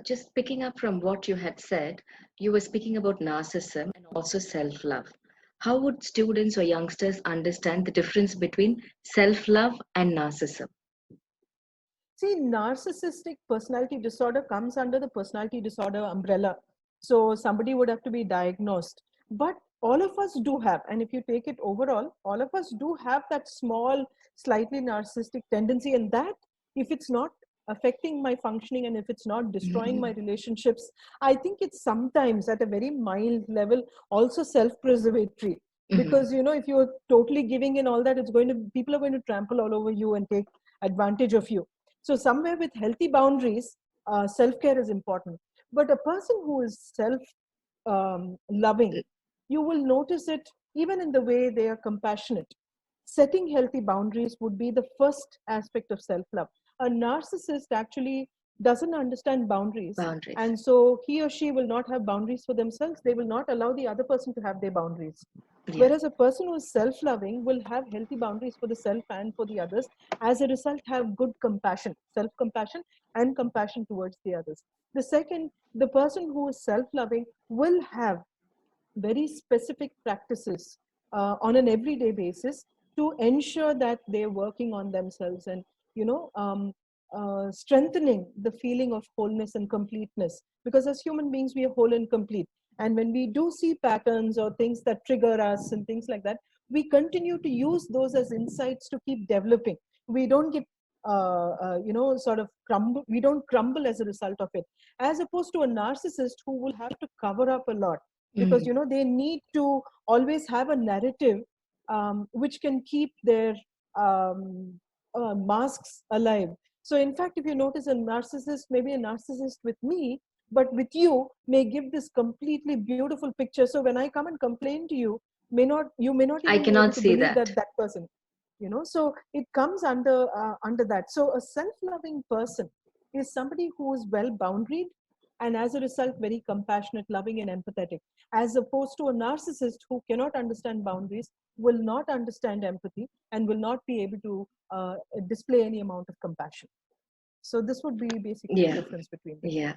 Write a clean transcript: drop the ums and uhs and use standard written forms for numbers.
Just picking up from what you had said, you were speaking about narcissism and also self-love. How would students or youngsters understand the difference between self-love and narcissism? See, narcissistic personality disorder comes under the personality disorder umbrella. So somebody would have to be diagnosed. But all of us do have, and if you take it overall, all of us do have that small, slightly narcissistic tendency. And that, if it's not affecting my functioning and if it's not destroying my relationships, I think it's sometimes at a very mild level also self-preservatory. Because, if you're totally giving in all that, people are going to trample all over you and take advantage of you. So somewhere with healthy boundaries, self-care is important. But a person who is self-loving, you will notice it even in the way they are compassionate. Setting healthy boundaries would be the first aspect of self-love. A narcissist actually doesn't understand boundaries. And so he or she will not have boundaries for themselves. They will not allow the other person to have their boundaries. Yeah. Whereas a person who is self-loving will have healthy boundaries for the self and for the others. As a result, have good compassion, self-compassion and compassion towards the others. The second, the person who is self-loving will have very specific practices on an everyday basis to ensure that they're working on themselves and, strengthening the feeling of wholeness and completeness. Because as human beings, we are whole and complete. And when we do see patterns or things that trigger us and things like that, we continue to use those as insights to keep developing. We don't get, sort of crumble. We don't crumble as a result of it. As opposed to a narcissist who will have to cover up a lot because, they need to always have a narrative which can keep their masks alive. So in fact, if you notice a narcissist, maybe a narcissist with me, but with you may give this completely beautiful picture. So when I come and complain to you, you may not even be able to believe that person, so it comes under that. So a self-loving person is somebody who is well boundaried and as a result very compassionate, loving and empathetic, as opposed to a narcissist who cannot understand boundaries, will not understand empathy and will not be able to display any amount of compassion. So this would be basically the difference between them. Yeah.